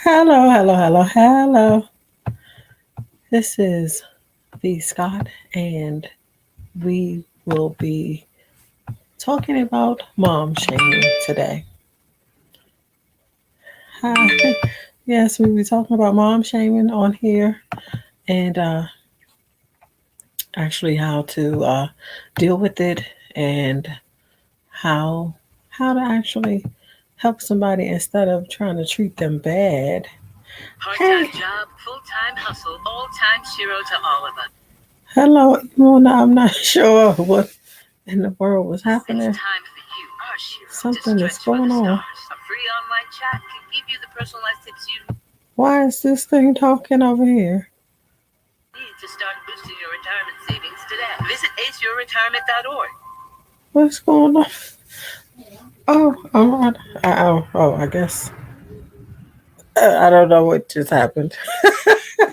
Hello, hello, hello, hello. This is V. Scott, and we will be talking about mom shaming today. Hi. Yes, we'll be talking about mom shaming on here and actually how to deal with it and how how to actually help somebody instead of trying to treat them bad. Part-time job, full-time hustle, all-time zero to all of us. Hello, Mona. I'm not sure what in the world was happening. It's time for you, our Shiro, something is going on. A free online chat can give you the personalized tips you. Why is this thing talking over here? Need to start boosting your retirement savings today. Visit aceyourretirement.org. What's going on? I guess. I don't know what just happened.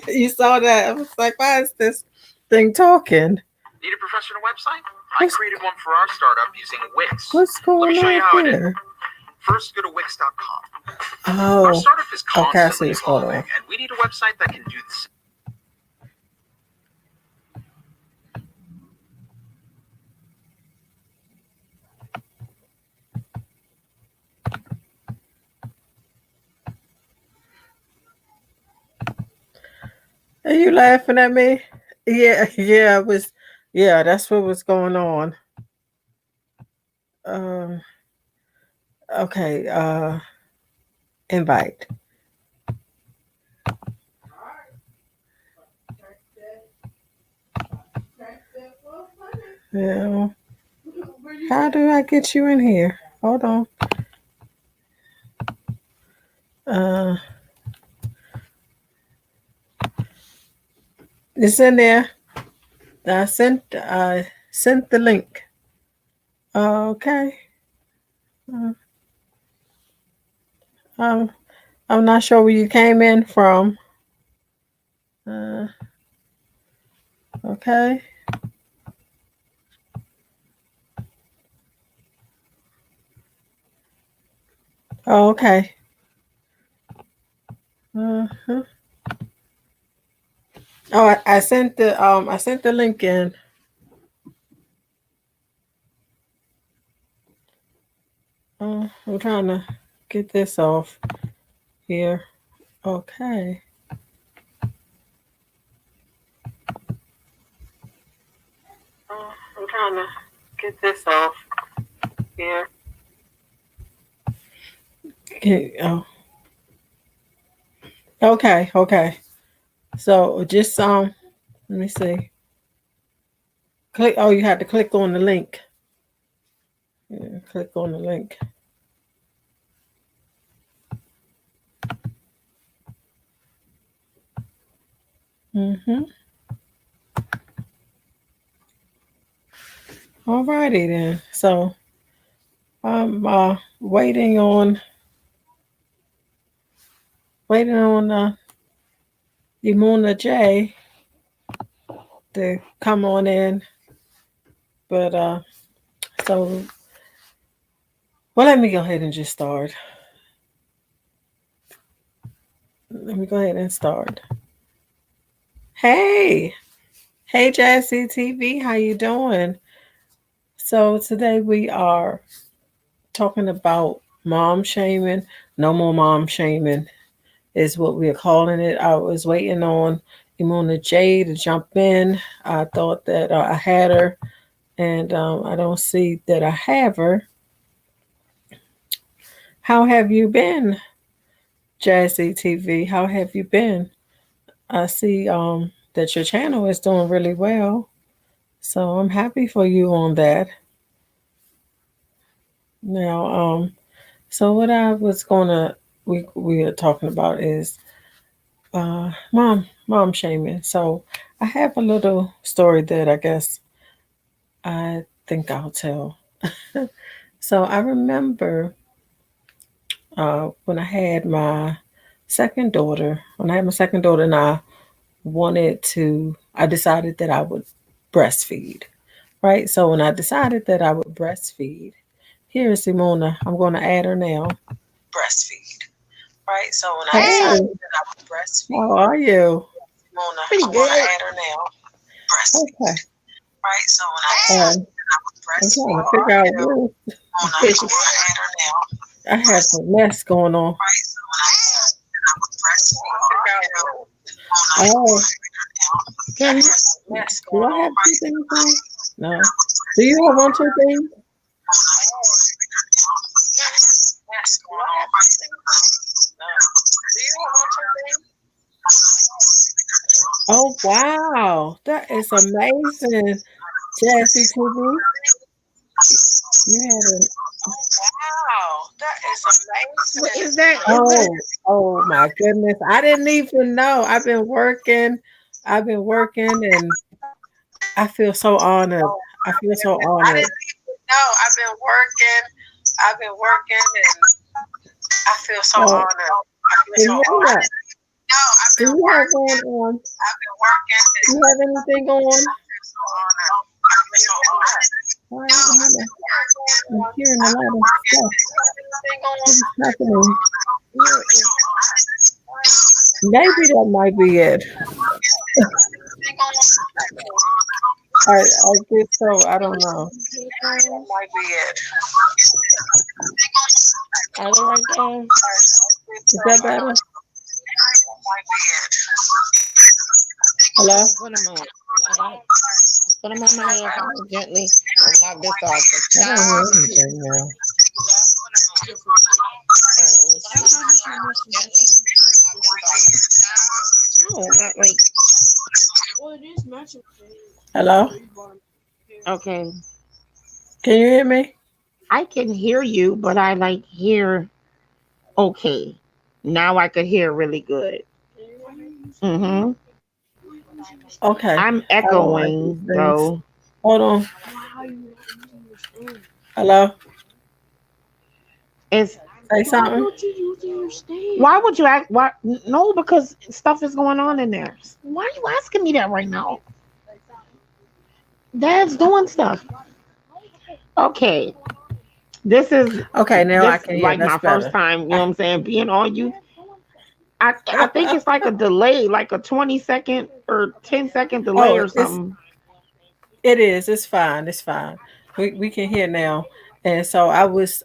You saw that? I was like, why is this thing talking? Need a professional website? I created one for our startup using Wix. What's going on? Let me show you how here? it is. First, go to Wix.com. Oh, our startup is constantly what's evolving, and we need a website that can do the same. Are you laughing at me? Yeah, it was. Yeah, that's what was going on. Um, okay. Invite. Yeah. How do I get you in here? Hold on. Uh, it's in there. I sent the link. Okay. Uh, um, I'm not sure where you came in from. Uh, okay. Oh, okay. Uh-huh. Oh, I sent the link in. I'm trying to get this off here. Okay. I'm trying to get this off here. Okay. Oh. Okay. So just let me see. Click. Oh, you had to click on the link. Yeah, click on the link. Mm-hmm. Alrighty then. So I'm waiting on Imuna J to come on in. But so well, let me go ahead and just start. Let me go ahead and start. Hey, hey, Jazzy TV, how you doing? So today we are talking about mom shaming. No more mom shaming is what we are calling it. I was waiting on Imuna J to jump in. I thought that I had her, and I don't see that I have her. How have you been, Jazzy TV? How have you been? I see that your channel is doing really well, so I'm happy for you on that. Now, so what I was gonna we are talking about is mom shaming. So I have a little story that I guess I think I'll tell. So I remember when I had my second daughter. When I had my second daughter, and I decided that I would breastfeed. Right. So when I decided that I would breastfeed, here is Simona. I'm going to add her now. Breastfeed. Right. So when I decided that I would breastfeed, how are you? Pretty I want to good. add her now. Breastfeed. Okay. Right. So when I decided that I would breastfeed, I'm trying to figure out where. I want to add her now. I have some mess going on. Right. So when I decided that I would breastfeed, oh. Can you? Do I have two things on? No. Do you have one, two things? Oh wow, that is amazing, Jazzy TV. You had a wow, that is amazing. What is that? Oh my goodness, I didn't even know. I've been working, and I feel so honored. I feel so honored. I didn't even know. I've been working, and I feel so honored. I feel so honored. No, I've been working. I've been working. Do you have anything on? I'm hearing a lot of stuff. What's happening? Maybe that might be it. I guess so. I don't know. That might be it. All right, then. Is that better? Hello? Put them on my head gently. Knock this off. I don't hear anything now. No, not like. Hello? Okay. Can you hear me? I can hear you, but I like hear okay. Now I could hear really good. Mm-hmm. Okay. I'm echoing though. Hold on. Hello? It's Say something. why would you act? Why? No, because stuff is going on in there. Why are you asking me that right now? Dad's doing stuff. Okay, this is Okay, now I can hear. like That's my better. first time. You know what I'm saying? Being on you. I think it's like a delay, like a 20-second or 10-second delay or something. It is. It's fine. It's fine. We can hear now. And so I was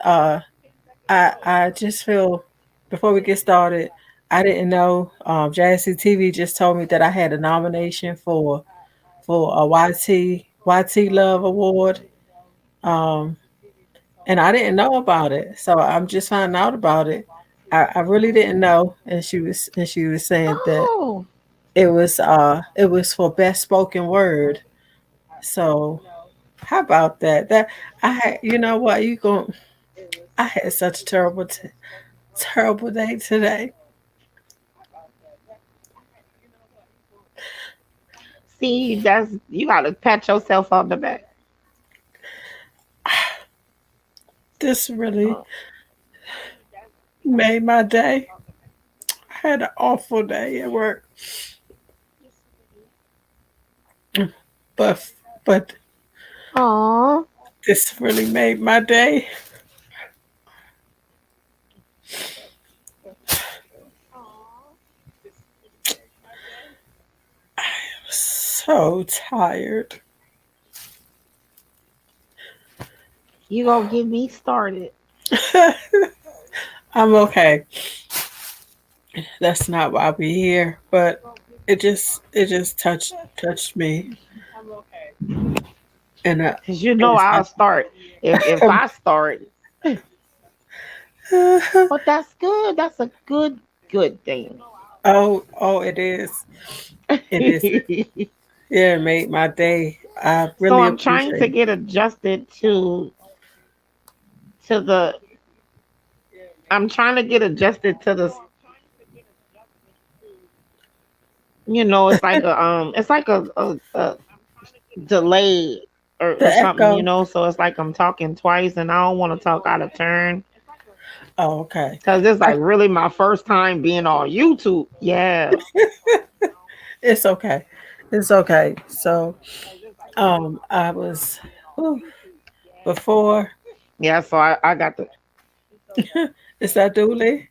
I just feel before we get started, I didn't know Jazzy TV just told me that I had a nomination for a YT Love Award. Um and I didn't know about it. So I'm just finding out about it. I really didn't know, and she was saying that Oh, it was for best spoken word. So how about that? That I had, you know what, I had such a terrible day today. see, that's you gotta pat yourself on the back. This really made my day. I had an awful day at work. But but Oh, this really made my day. So tired. you gonna get me started? I'm okay. That's not why we're here, but it just touched me, and Cause you it know was I'll like, start if I start. But that's good. That's a good thing. it is. It is. Yeah, it made my day. I So really I'm trying appreciate to it. get adjusted to the. I'm trying to get adjusted to the. It's like a delay The or something. echo. So it's like I'm talking twice, and I don't want to talk out of turn Oh, okay. because it's I, like really my first time being on YouTube. Yeah. it's okay. It's okay. So, I was whew, before. Yeah. So I got the. Is that Dooley?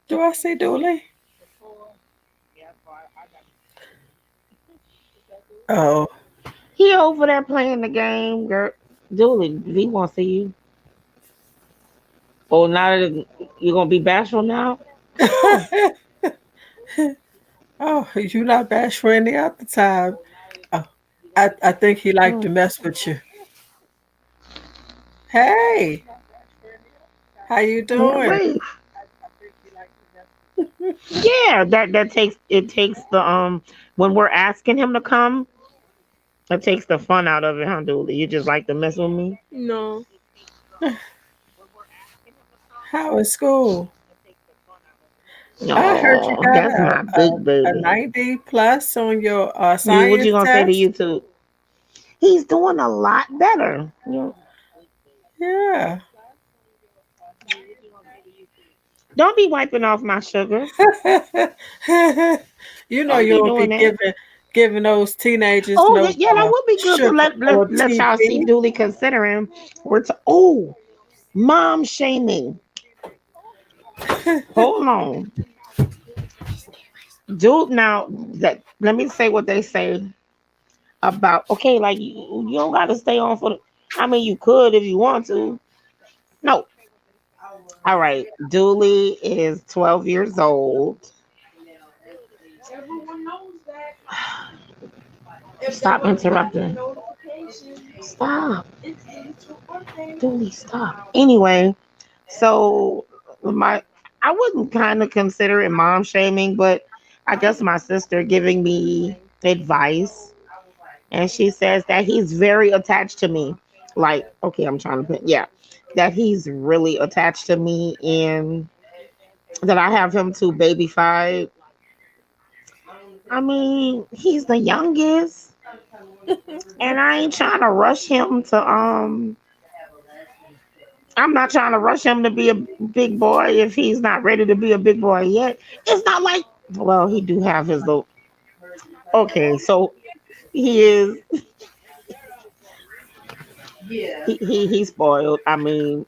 Do I see Dooley? Oh, He over there playing the game, girl. Julie, he wants to see you. Oh, now that you're gonna be bashful now? Oh, oh, you not bashful any other time. Oh, I think he liked to oh. mess with you. Hey, how you Yeah, doing? wait. Yeah, that takes the when we're asking him to come, it takes the fun out of it, huh, Dooley? You just like to mess with me? No. How is school? I heard you Oh, got that's my big a baby. 90 plus on your You what you science gonna say to test. YouTube? He's doing a lot better. Yeah. Don't be wiping off my sugar. You know Don't you be won't be doing that. giving those teenagers Oh, no yeah, that would be good to sugar or let y'all see TV. Dooley considering oh, mom shaming. Hold on. Dude, now that let me say what they say about okay, like you don't gotta stay on for the I mean you could if you want to. No. All right. Dooley is 12 years old. Stop interrupting. Stop. Dooley, stop. Anyway, so my I wouldn't kind of consider it mom shaming, but I guess my sister giving me advice and she says that he's very attached to me. Like, okay, I'm trying to put yeah, that he's really attached to me and that I have him to babyfied. I mean, he's the youngest, and I ain't trying to rush him to I'm not trying to rush him to be a big boy if he's not ready to be a big boy yet. It's not like well, he do have his little okay, so he is he's spoiled. I mean,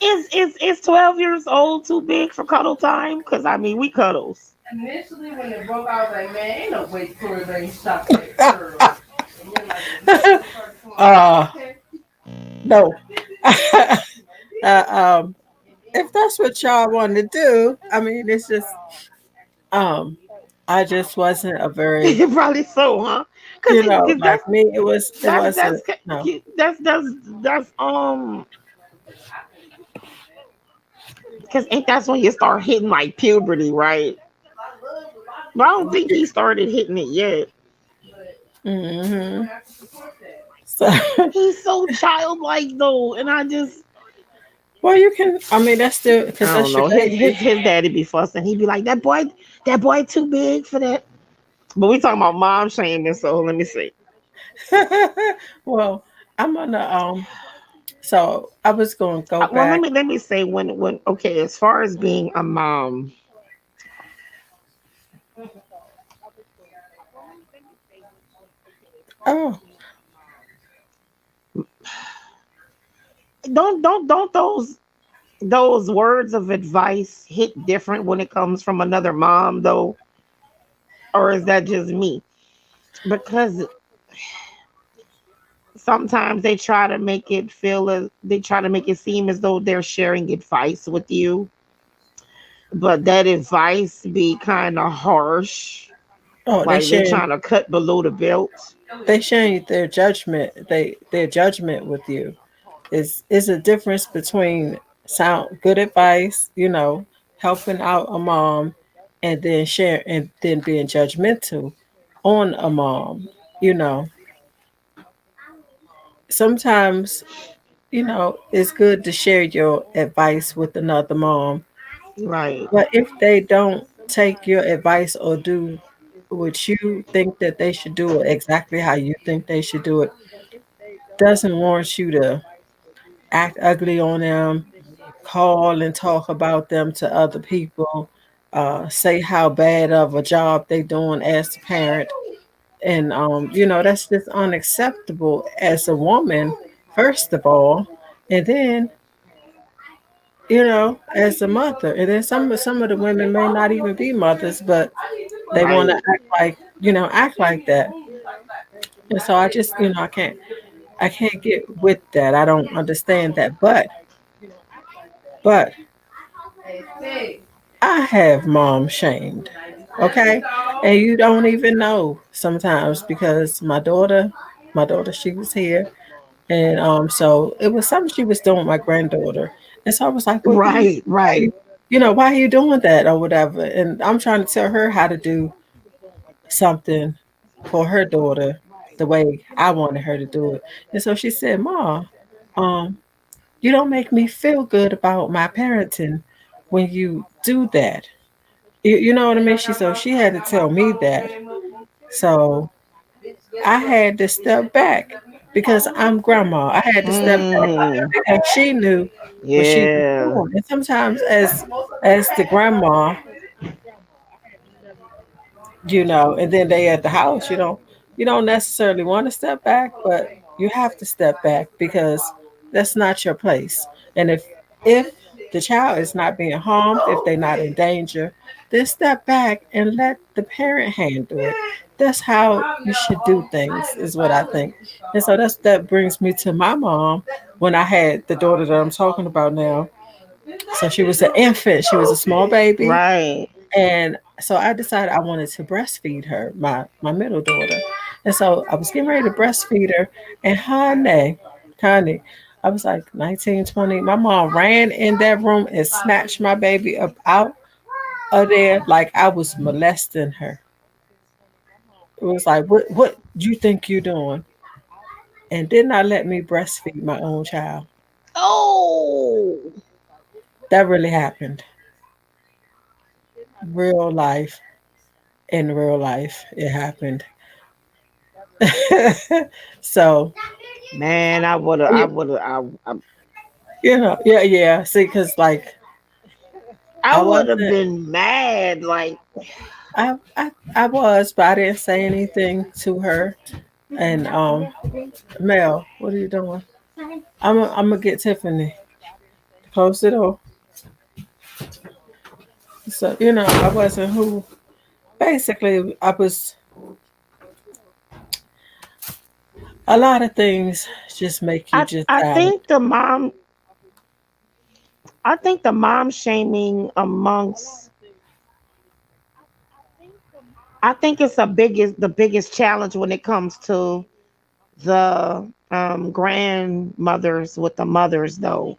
is 12 years old too big for cuddle time? Because I mean, we cuddles. Initially, when it broke, I was like, man, ain't no way Tory ain't stop that girl. And you're like, uh okay. no. Um, if that's what y'all want to do, I mean, it's just um, I just wasn't a very, Probably so, huh? Because like me, it that's wasn't that's no. that's that's that's because ain't that's when you start hitting like puberty, right? But I don't think he started hitting it yet. Hmm. So, He's so childlike though, and I just well, you can. I mean, that's still because I don't that's your know. baby. His daddy be fussing. He'd be like, that boy too big for that. But we talking about mom shaming, so let me see. Well, I'm gonna So I was gonna go Well, back. let me say when okay, as far as being a mom, Oh, don't those words of advice hit different when it comes from another mom though, or is that just me? Because sometimes they try to make it seem as though they're sharing advice with you, but that advice be kind of harsh, oh, like they trying to cut below the belt. they sharing their judgment. Their judgment with you is a difference between sound good advice, helping out a mom, and then being judgmental on a mom. You know, sometimes it's good to share your advice with another mom. Right. But if they don't take your advice or do what you think that they should do, or exactly how you think they should do it, doesn't warrant you to act ugly on them, call and talk about them to other people, say how bad of a job they doing as a parent. And that's just unacceptable as a woman, first of all. And then as a mother. And then some of the women may not even be mothers, but they want to Right. act like that. And so I just, I can't get with that. I don't understand that. But I have mom shamed. Okay? And you don't even know sometimes because my daughter, she was here. And so it was something she was doing with my granddaughter. And so I was like, well, Right. Right. why are you doing that or whatever? And I'm trying to tell her how to do something for her daughter the way I wanted her to do it. And so she said, Ma, um, you don't make me feel good about my parenting when you do that. You know what I mean? She had to tell me that. So I had to step back because I'm grandma. I had to step back Mm, because she knew what she was yeah. doing. And sometimes as the grandma, and then they at the house, you don't necessarily want to step back, but you have to step back because that's not your place. And if the child is not being harmed, if they're not in danger, then step back and let the parent handle it. That's how you should do things, is what I think. And so that brings me to my mom when I had the daughter that I'm talking about now. So she was an infant, she was a small baby, Right. and so I decided I wanted to breastfeed her, my middle daughter. And so I was getting ready to breastfeed her. And honey, I was like 19, 20. My mom ran in that room and snatched my baby up out of there like I was molesting her. It was like, what do you think you're doing? And did not let me breastfeed my own child. Oh. That really happened. Real life. In real life, it happened. So, Man, I would have, yeah, yeah. See, because like I I would have wasn't, been mad. Like, I was, but I didn't say anything to her. And Mel, what are you doing? I'm gonna get Tiffany. Close the door. So I wasn't who. Basically, I was. A lot of things just make you just I silent. think the mom shaming amongst, I think it's the biggest challenge when it comes to the grandmothers with the mothers though.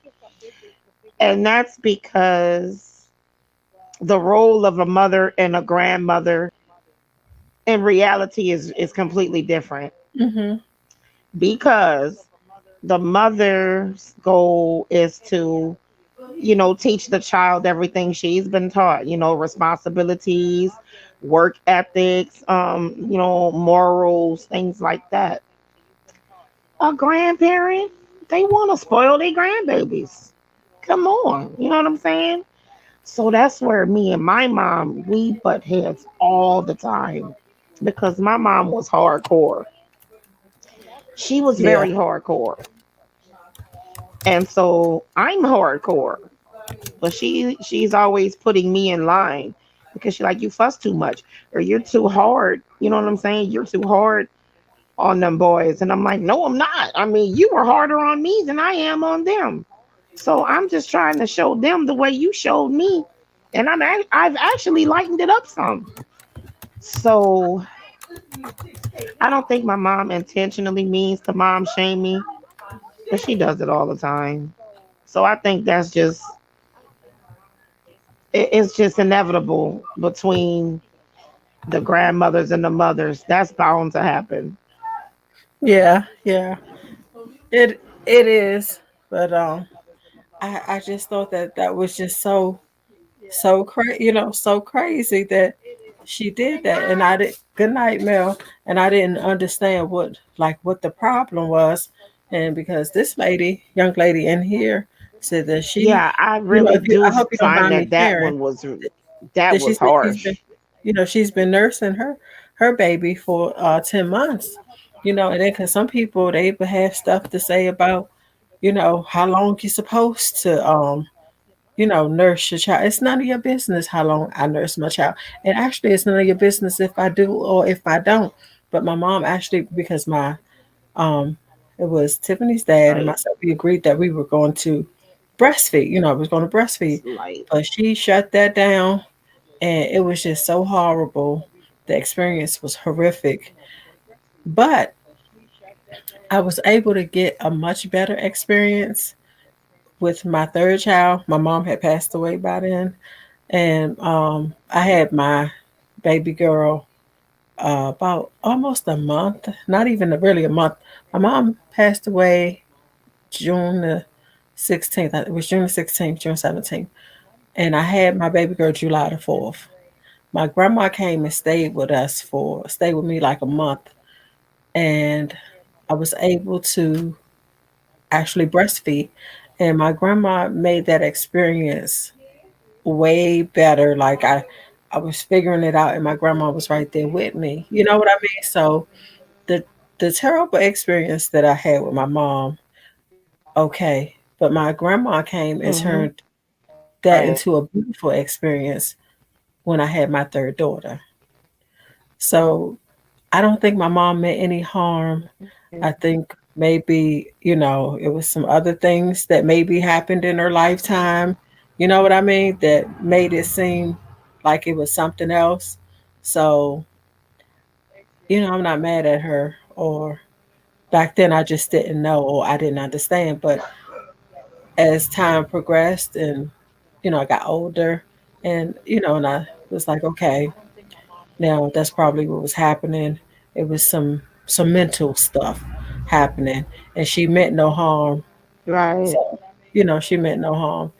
And that's because the role of a mother and a grandmother in reality is completely different, Hmm. because the mother's goal is to, teach the child everything she's been taught, responsibilities, work ethics, morals, things like that. A grandparent, they want to spoil their grandbabies. Come on, you know what I'm saying? So that's where me and my mom, we butt heads all the time, because my mom was hardcore. She was Yeah. very hardcore. And so I'm hardcore. But she's always putting me in line, because she's like, you fuss too much, or you're too hard. You know what I'm saying? You're too hard on them boys. And I'm like, no, I'm not. I mean, you were harder on me than I am on them. So I'm just trying to show them the way you showed me. And I've actually lightened it up some. So I don't think my mom intentionally means to mom shame me, but she does it all the time. So I think that's just, it's just inevitable between the grandmothers and the mothers. That's bound to happen. Yeah. Yeah. It is. But I just thought that was just so crazy, so crazy that she did that. And I did. Good night, Mel. And I didn't understand what the problem was. And because this young lady in here, said that Yeah, I really if do I hope you don't find mind me that that sharing, one was, that that she was said she's been, harsh. she's been nursing her baby for 10 months. And then because some people they even have stuff to say about how long you're supposed to nurse your child. It's none of your business how long I nurse my child. And actually, it's none of your business if I do or if I don't. But my mom actually, because um, it was Tiffany's dad and Right. myself, we agreed that we were going to breastfeed. I was going to breastfeed, Like, but she shut that down, and it was just so horrible. The experience was horrific, but I was able to get a much better experience with my third child. My mom had passed away by then, and I had my baby girl about almost a month, not even really a month. My mom passed away June the 16th. It was June the 16th, June 17th. And I had my baby girl July the 4th. My grandma came and stayed with me like a month. And I was able to actually breastfeed. And my grandma made that experience way better. Like I was figuring it out and my grandma was right there with me. You know what I mean? So the the terrible experience that I had with my mom, okay. But my grandma came and mm-hmm. turned that Right. into a beautiful experience when I had my third daughter. So I don't think my mom meant any harm. I think maybe, it was some other things that maybe happened in her lifetime, you know what I mean, that made it seem like it was something else. So, I'm not mad at her, or back then I just didn't know or I didn't understand. But as time progressed and, I got older and I was like, okay, now that's probably what was happening. It was some mental stuff happening, and she meant no harm. Right. So, she meant no harm.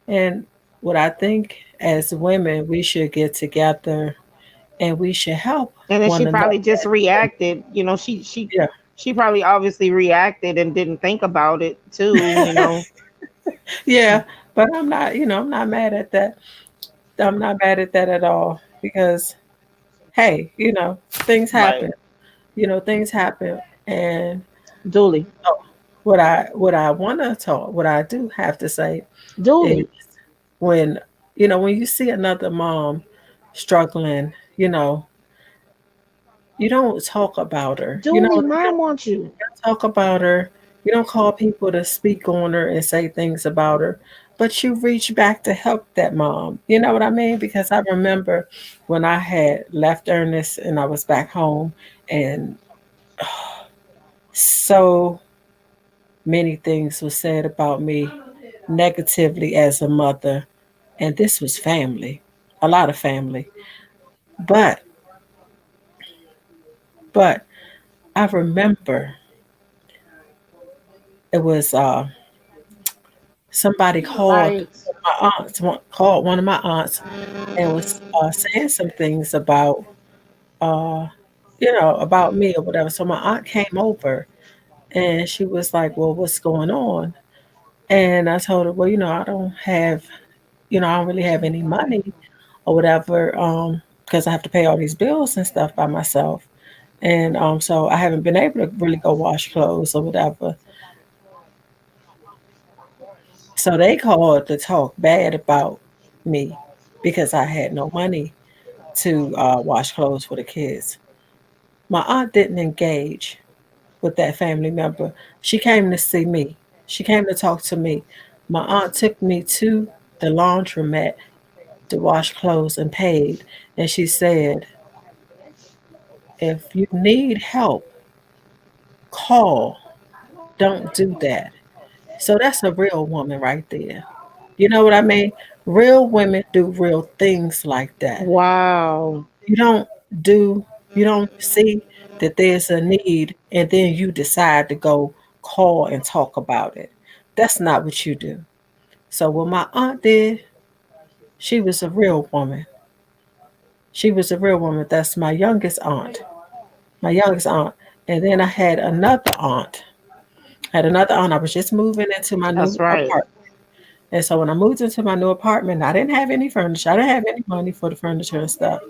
And what I think as women, we should get together and we should help And then one she another. probably just reacted. She Yeah. she probably obviously reacted and didn't think about it too. Yeah. But I'm not mad at that. I'm not mad at that at all because, hey, things Right. happen. Things happen. And Dooley. what I want to talk, what I do have to say is Dooley. when when you see another mom struggling, you don't talk about her. Dooley, You mom don't wants you. talk about her. You don't call people to speak on her and say things about her, but you reach back to help that mom. You know what I mean? Because I remember when I had left Ernest and I was back home, and so many things were said about me negatively as a mother, and this was family, a lot of family. But but I remember it was somebody called Right. my aunts, called one of my aunts and was saying some things uh, about me or whatever. So my aunt came over and she was like, "Well, what's going on?" And I told her, "Well, I don't really have any money or whatever, because I have to pay all these bills and stuff by myself. And so I haven't been able to really go wash clothes or whatever." So they called to talk bad about me because I had no money to wash clothes for the kids. My aunt didn't engage with that family member. She came to see me. She came to talk to me. My aunt took me to the laundromat to wash clothes and paid. And she said, if you need help, call. Don't do that. So that's a real woman right there. You know what I mean? Real women do real things like that. Wow. You don't do, you don't see that there's a need and then you decide to go call and talk about it. That's not what you do. So what my aunt did, she was a real woman. She was a real woman. That's my youngest aunt. My youngest aunt. And then I had another aunt. I had another aunt. I was just moving into my That's new right. apartment. And so when I moved into my new apartment, I didn't have any furniture. I didn't have any money for the furniture and stuff.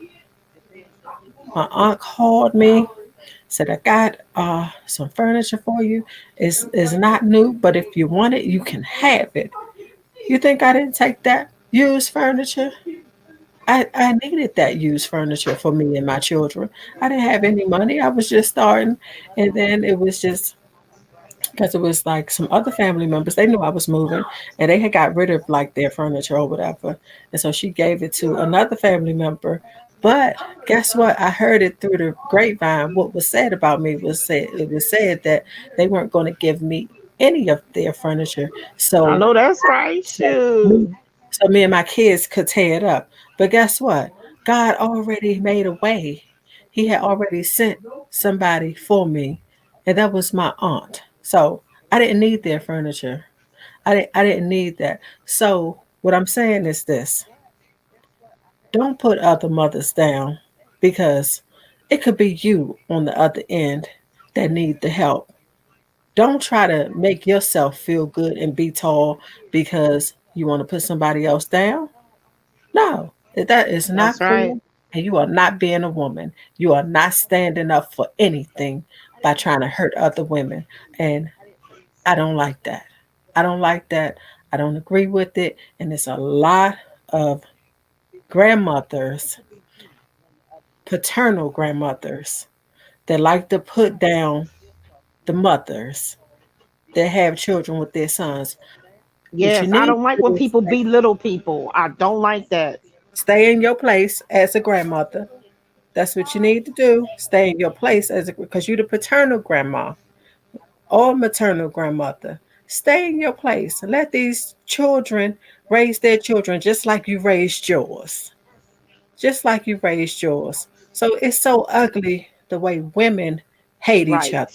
My aunt called me, said, I got some furniture for you. It's not new, but if you want it, you can have it. You think I didn't take that used furniture? I needed that used furniture for me and my children. I didn't have any money. I was just starting. And then it was just because it was like some other family members, they knew I was moving and they had got rid of like their furniture or whatever. And so she gave it to another family member. But guess what? I heard it through the grapevine. What was said about me was said it was said that they weren't going to give me any of their furniture. I So know that's right. me, Shoot. so me and my kids could tear it up. But guess what? God already made a way. He had already sent somebody for me, and that was my aunt. So I didn't need their furniture. I didn't need that. So what I'm saying is this: don't put other mothers down because it could be you on the other end that need the help. Don't try to make yourself feel good and be tall because you want to put somebody else down. No, that is That's not right. cool. And you are not being a woman. You are not standing up for anything by trying to hurt other women. And I don't like that. I don't like that. I don't agree with it. And it's a lot of grandmothers, paternal grandmothers, that like to put down the mothers that have children with their sons. What you Yes, I need don't like to when do is people belittle people. I don't like that. stay in your place as a grandmother. That's what you need to do. Stay in your place as because you're the paternal grandma or maternal grandmother. Stay in your place. Let these children raise their children just like you raised yours. Just like you raised yours. So it's so ugly the way women hate each Right. other.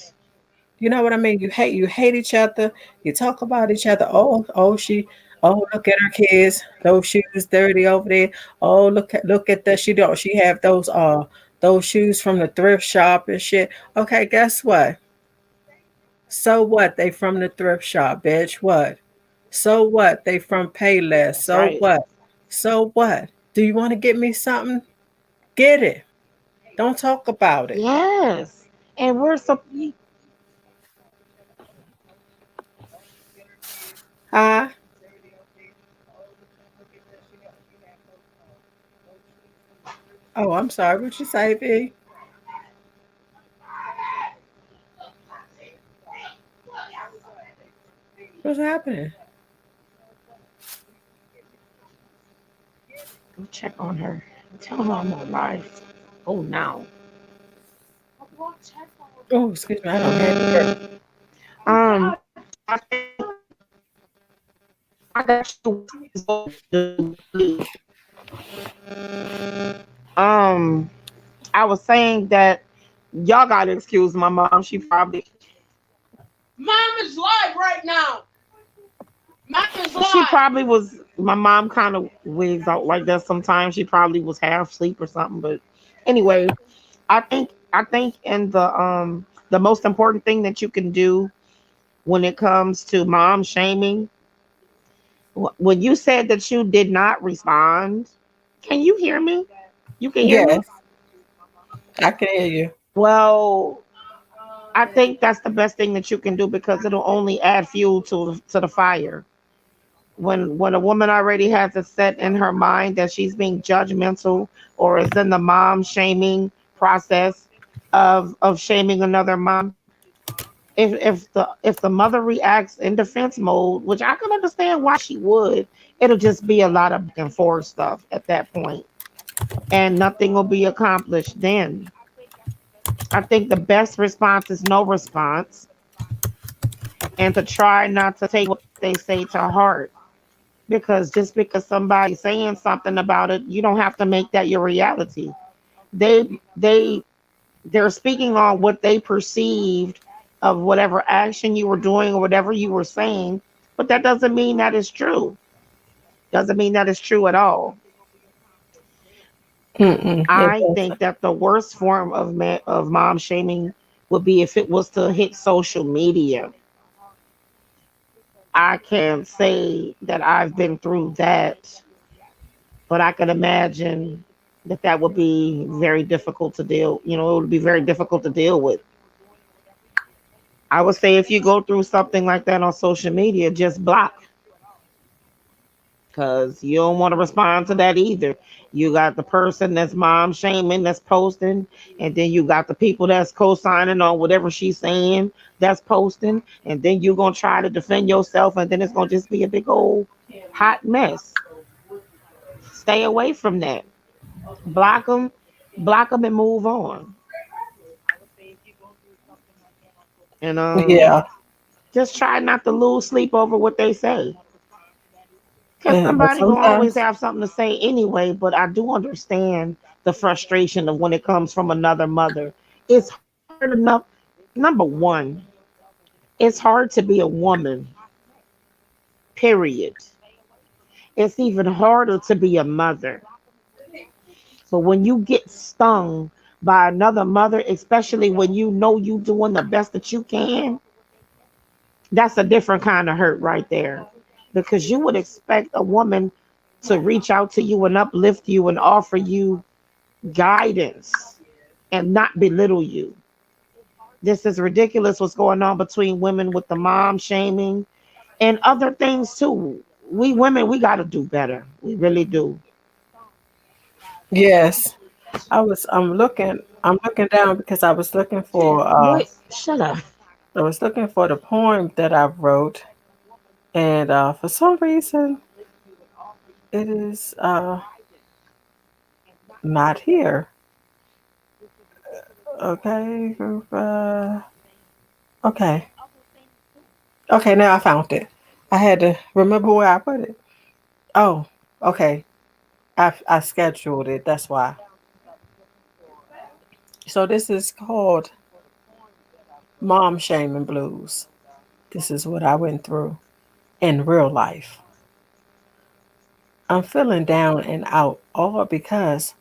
You know what I mean? You hate each other. You talk about each other. Oh look at her kids. Those shoes dirty over there. Oh look at that. She have those shoes from the thrift shop and shit. Okay, guess what? So what? They from the thrift shop, bitch. What? So what? They from Payless. That's So right. what? So what? Do you want to get me something? Get it. Don't talk about it. Yes. And we're so Huh? Oh, I'm sorry. What you say, V? What's happening? go check on her. Tell her I'm on live. Oh now. Oh, excuse me. I don't have it. Um I think I got you. Um I was saying that y'all gotta excuse my mom. She probably Mom is live right now. Mom is she live. probably was my mom kind of wigs out like that sometimes. She probably was half asleep or something. But anyway, I think in the most important thing that you can do when it comes to mom shaming, when you said that you did not respond, can you hear me? You can hear me? Yes, I can hear you. Well, I think that's the best thing that you can do because it'll only add fuel to the fire. When a woman already has it set in her mind that she's being judgmental or is in the mom shaming process of shaming another mom, if the mother reacts in defense mode, which I can understand why she would, it'll just be a lot of back and forth stuff at that point, and nothing will be accomplished. Then I think the best response is no response, and to try not to take what they say to heart. Because just because somebody's saying something about it, you don't have to make that your reality. They they're speaking on what they perceived of whatever action you were doing or whatever you were saying, but that doesn't mean that is true. Doesn't mean that is true at all. Mm-mm, it I think doesn't. that the worst form of mom shaming would be if it was to hit social media. I can't say that I've been through that, but I can imagine that that would be very difficult to deal. It would be very difficult to deal with. I would say if you go through something like that on social media, just block. because you don't want to respond to that either. You got the person that's mom shaming that's posting, and then you got the people that's co-signing on whatever she's saying that's posting, and then you're gonna try to defend yourself, and then it's gonna just be a big old hot mess. Stay away from that. Block them, and move on. And Yeah. just try not to lose sleep over what they say. Because But somebody gonna always sometimes, have something to say anyway, but I do understand the frustration of when it comes from another mother. It's hard enough. Number one, it's hard to be a woman, period. It's even harder to be a mother. But when you get stung by another mother, especially when you know you doing the best that you can, that's a different kind of hurt right there. Because you would expect a woman to reach out to you and uplift you and offer you guidance and not belittle you. This is ridiculous what's going on between women with the mom shaming and other things too. We women, we got to do better. We really do. yes, I'm looking down because Wait, shut up. I was looking for the poem that I wrote, and for some reason it is not here. Okay, okay, okay. Now I found it. I had to remember where I put it. Oh, okay. I scheduled it. That's why. So this is called Mom Shaming Blues. This is what I went through in real life. I'm feeling down and out all because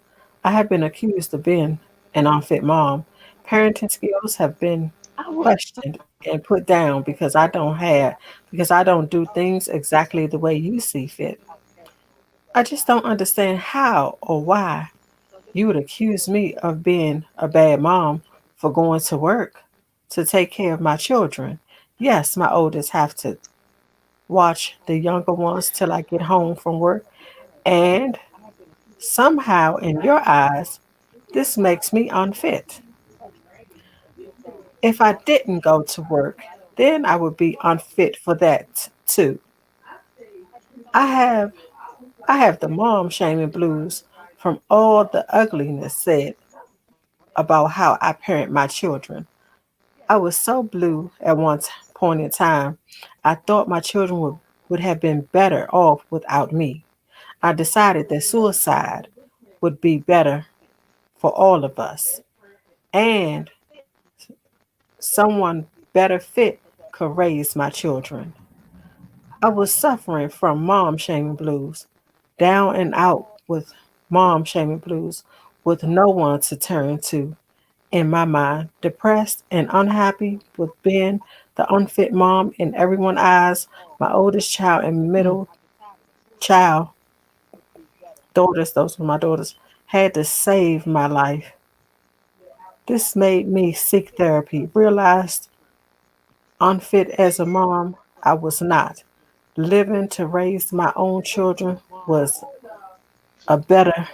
I have been accused of being an unfit mom. Parenting skills have been I would, questioned and put down because I don't do things exactly the way you see fit. I just don't understand how or why you would accuse me of being a bad mom for going to work to take care of my children. Yes, my oldest have to watch the younger ones till I get home from work. And somehow, in your eyes, this makes me unfit. If I didn't go to work, then I would be unfit for that too. I have I have the mom shaming blues from all the ugliness said about how I parent my children. I was so blue at point in time. I thought my children would have been better off without me. I decided that suicide would be better for all of us. And someone better fit could raise my children. I was suffering from mom shaming blues, down and out with mom shaming blues, with no one to turn to in my mind, depressed and unhappy with being the unfit mom in everyone's eyes. My oldest child and middle child, daughters, those were my daughters, had to save my life. This made me seek therapy, realized unfit as a mom, I was not. Living to raise my own children was a better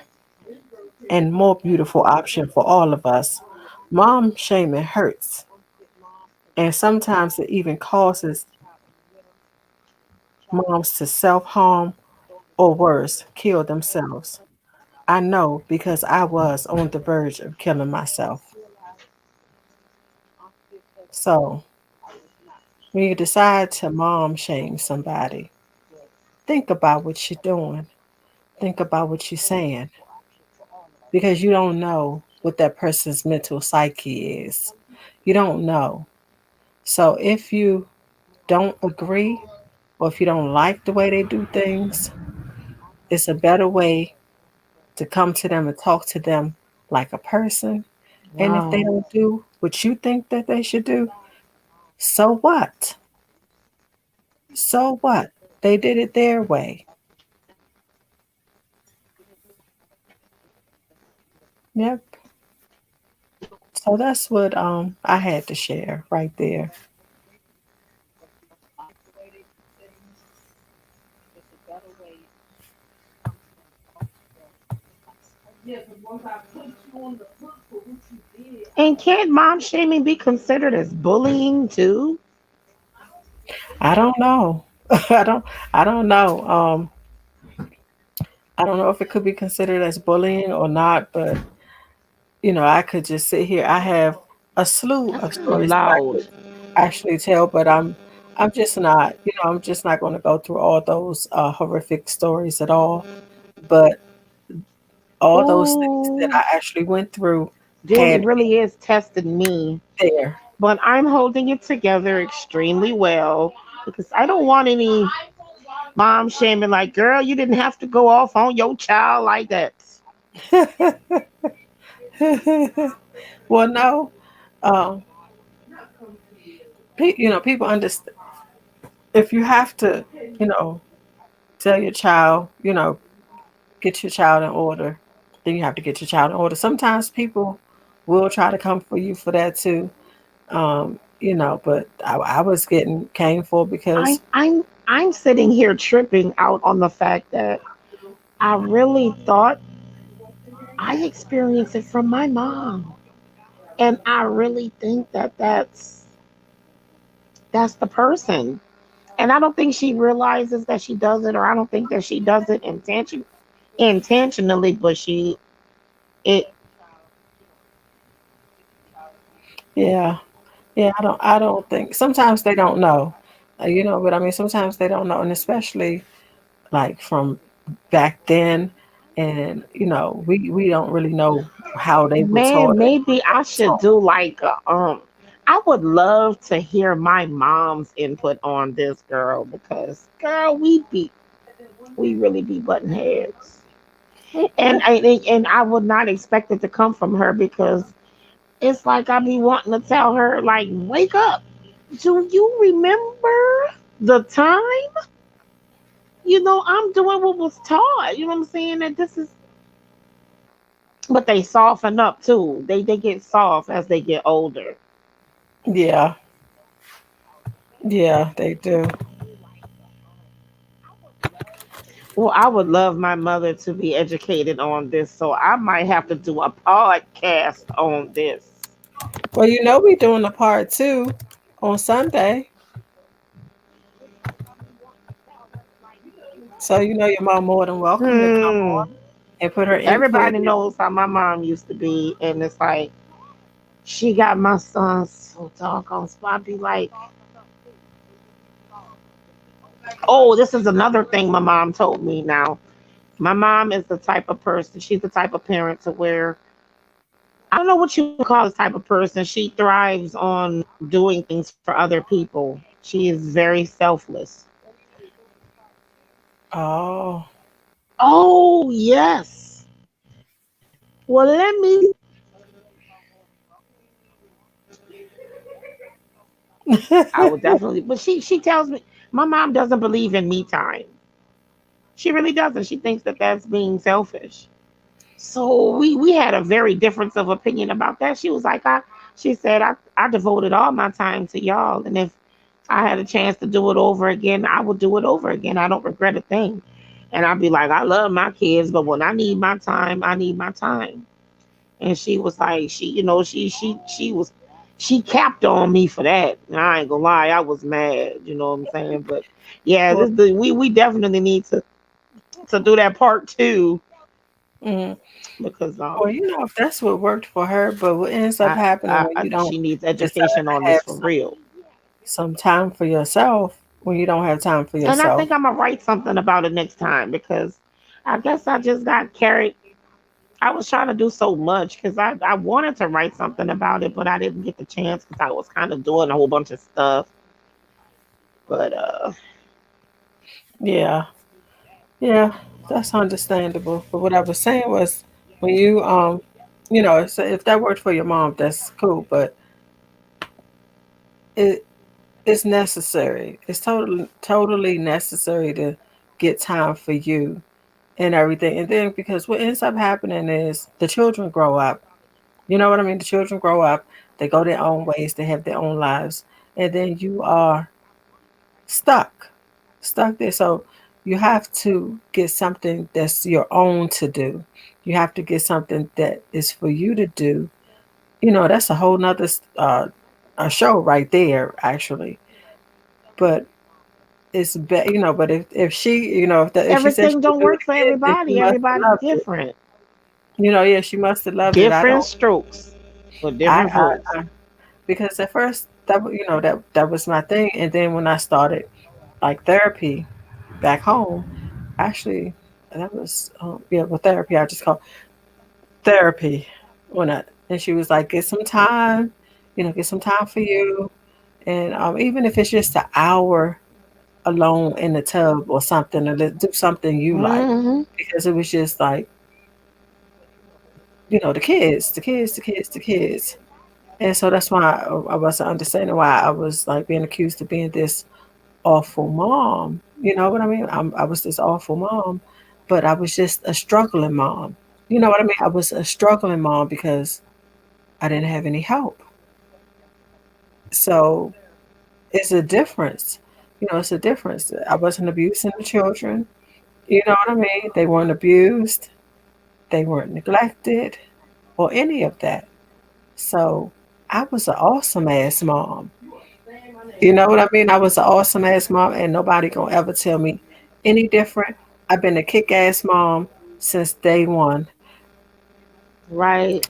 and more beautiful option for all of us. Mom shaming hurts, and sometimes it even causes moms to self harm or worse, kill themselves. I know because I was on the verge of killing myself. So, when you decide to mom shame somebody, think about what you're doing. Think about what you're saying because you don't know what that person's mental psyche is. You don't know. So if you don't agree or if you don't like the way they do things, it's a better way to come to them and talk to them like a person. And if they wow. don't do what you think that they should do, so what? So what? They did it their way. Yep. So that's what I had to share right there. Yeah, because once I put you on the hook for what you did, And can't mom shaming be considered as bullying too? I don't know. I don't. I don't know. I don't know if it could be considered as bullying or not, but I could just sit here. I have a slew That's of kind of stories that I loud. could actually tell, but I'm just not. I'm just not going to go through all those horrific stories at all. But all those things that Oh, I actually went through Julie had really is testing me. me there. But I'm holding it together extremely well because I don't want any mom shaming like, girl, you didn't have to go off on your child like that. Well, no. Um, people understand if you have to, you know, tell your child, get your child in order, then you have to get your child in order. Sometimes people will try to come for you for that too. But I was getting came for I, because I'm I'm sitting here tripping out on the fact that I really thought I experienced it from my mom. And I really think that that's the person. And I don't think she realizes that she does it, or I don't think that she does it intentionally, but it yeah, yeah, I don't think sometimes they don't know. But I mean sometimes they don't know, and especially like from back then, and we don't really know how they were man, taught it. maybe I should So do like I would love to hear my mom's input on this girl because girl, we really be button heads. And I would not expect it to come from her because it's like I be wanting to tell her, like, wake up. Do you remember the time? I'm doing what was taught. You know what I'm saying? That this is, but they soften up too. They get soft as they get older. yeah, yeah, they do. Well, I would love my mother to be educated on this, so I might have to do a podcast on this. Well, we doing a part two on Sunday, so your mom more than welcome to come Hmm. on and put her input Everybody in. knows how my mom used to be, and it's like she got my son so doggone spot. I'd be like, oh, this is another thing my mom told me now. My mom is the type of person, she's the type of parent to where I don't know what you call this type of person. She thrives on doing things for other people. She is very selfless. Oh, Oh, yes. Well, let me. I would definitely, but she tells me my mom doesn't believe in me time. She really doesn't. She thinks that that's being selfish. So we had a very difference of opinion about that. She was like, she said, I devoted all my time to y'all. And if I had a chance to do it over again, I would do it over again. I don't regret a thing. And I'd be like, I love my kids, but when I need my time, I need my time. And she was like, she capped on me for that. And I ain't gonna lie, I was mad, you know what I'm saying? But yeah, well, we definitely need to do that part two mm, because well, if that's what worked for her, but what ends up happening when you don't she needs decide education on to this have for real. some time for yourself when you don't have time for And I yourself. think I'm gonna write something about it next time because I guess I just got carried. I was trying to do so much because I wanted to write something about it, but I didn't get the chance because I was kind of doing a whole bunch of stuff. But Yeah, yeah, that's understandable. But what I was saying was, when so if that worked for your mom, that's cool. But it it's necessary. It's totally necessary to get time for you and everything. And then because what ends up happening is the children grow up. You know what I mean? The children grow up. They go their own ways. They have their own lives, and then you are stuck, stuck there. So you have to get something that's your own to do. You have to get something that is for you to do. That's a whole nother a show right there, actually. But but if she, if she said she Everything could don't do it work for again, then she everybody. must have Everybody loved it. different. Yeah, she must have loved it. I Different don't. strokes for I, different I, folks. I because at first that was my thing, and then when I started like therapy back home, actually that was with therapy I just called therapy when I and she was like, get some time, get some time for you, and even if it's just an hour alone in the tub or something, or do something you like, Hmm. because it was just like the kids. And so that's why I wasn't understanding why I was like being accused of being this awful mom. You know what I mean? I was this awful mom, but I was just a struggling mom. You know what I mean? I was a struggling mom because I didn't have any help. So it's a difference. It's a difference. I wasn't abusing the children. You know what I mean? They weren't abused, they weren't neglected, or any of that. So I was an awesome ass mom. You know what I mean? I was an awesome ass mom, and nobody gonna ever tell me any different. I've been a kick ass mom since day one. Right.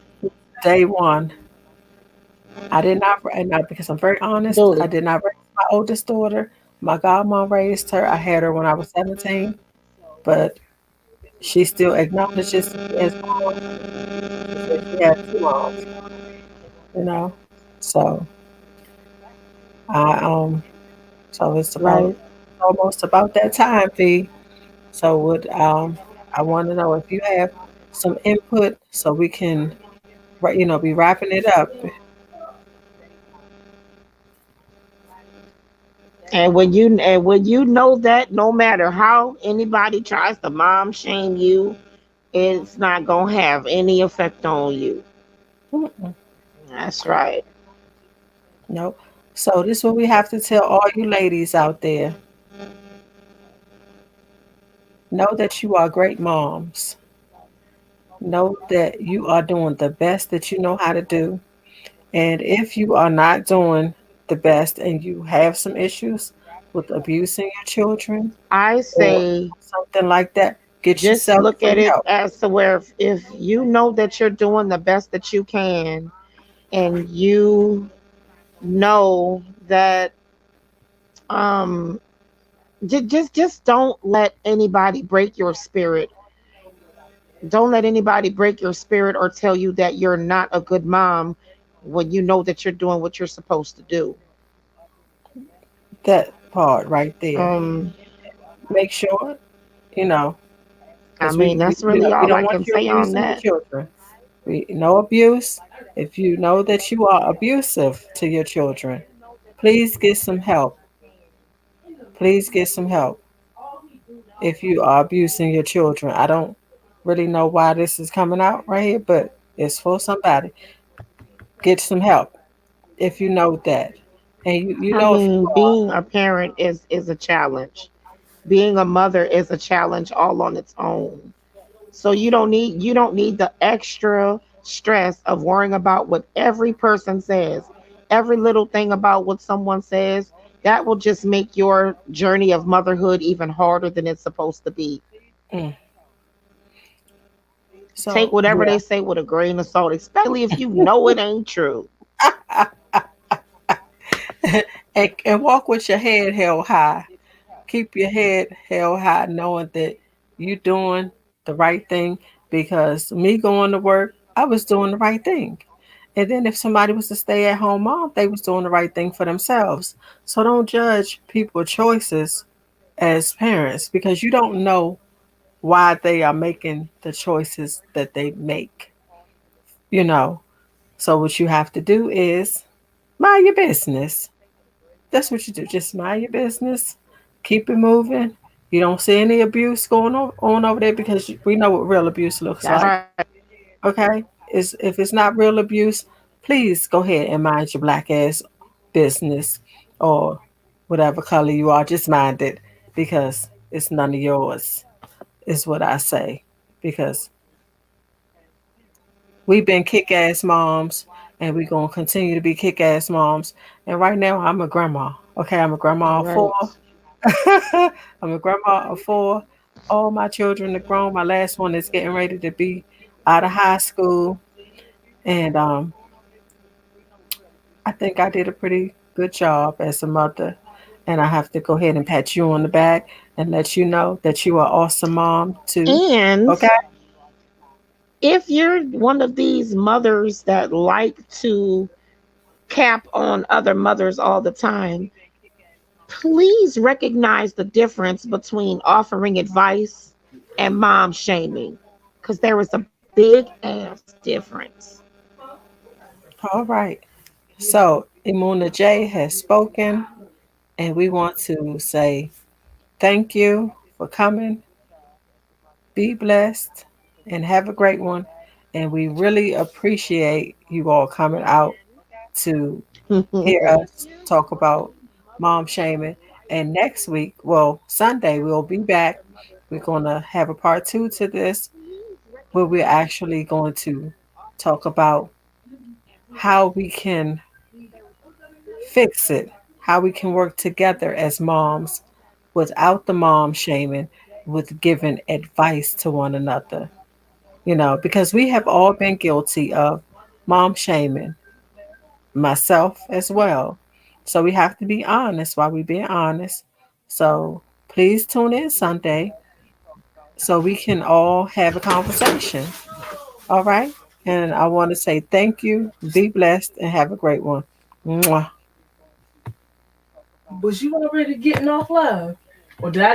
Day one. I did not, and because I'm very honest, I Dooley. did not raise my oldest daughter. My godmom raised her. I had her when I was 17, but she still acknowledges me as mom. She said she had two moms, you know. So I so it's about Right. almost about that time, V. So would I want to know if you have some input so we can be wrapping it up. And when you know that no matter how anybody tries to mom shame you, it's not gonna have any effect on you. Mm-mm, That's right. no. So this is what we have to tell all you ladies out there. Know that you are great moms. Know that you are doing the best that you know how to do. And if you are not doing the best and you have some issues with abusing your children I or say something like that, get just yourself look some at it help. as to where if you know that you're doing the best that you can, and you know that um just don't let anybody break your spirit. Don't let anybody break your spirit or tell you that you're not a good mom when you know that you're doing what you're supposed to do. That part right there. um Make sure, you know, I because mean, that's really we all don't I want can you say on abusing your that. children. No abuse. If you know that you are abusive to your children, please get some help. Please get some help if you are abusing your children. I don't really know why this is coming out right here, but it's for somebody. Get some help if you know that. And you I know if you mean, are. being a parent is a challenge. Being a mother is a challenge all on its own. So you don't need the extra stress of worrying about what every person says. Every little thing about what someone says, that will just make your journey of motherhood even harder than it's supposed to be. Mm. Take So whatever yeah. they say with a grain of salt, especially if you know it ain't true. And walk with your head held high. Keep your head held high, knowing that you're doing the right thing. Because me going to work, I was doing the right thing. And then if somebody was a stay at home mom, they was doing the right thing for themselves. So don't judge people's choices as parents because you don't know why they are making the choices that they make. You know. So what you have to do is mind your business. That's what you do. Just mind your business. Keep it moving. You don't see any abuse going on over there because we know what real abuse looks That's like. right. Okay? If it's not real abuse, please go ahead and mind your black ass business or whatever color you are. Just mind it because it's none of yours, is what I say. Because we've been kick ass moms and we're going to continue to be kick ass moms. And right now, I'm a grandma. Okay, I'm a grandma of four. Right. I'm a grandma of four. All my children are grown. My last one is getting ready to be out of high school. And I think I did a pretty good job as a mother. And I have to go ahead and pat you on the back and let you know that you are awesome mom too. And Okay? if you're one of these mothers that like to cap on other mothers all the time, please recognize the difference between offering advice and mom shaming, because there is a big ass difference. All right. So Imuna J has spoken, and we want to say thank you for coming. Be blessed and have a great one. And we really appreciate you all coming out to hear us talk about mom shaming. And next week, well, Sunday, we'll be back. We're going to have a part two to this where we're actually going to talk about how we can fix it, how we can work together as moms without the mom shaming, with giving advice to one another. Because we have all been guilty of mom shaming, myself as well. So we have to be honest while we're being honest. So please tune in Sunday so we can all have a conversation. All right. And I want to say thank you, be blessed, and have a great one. Mwah. Was you already getting off live? Or did I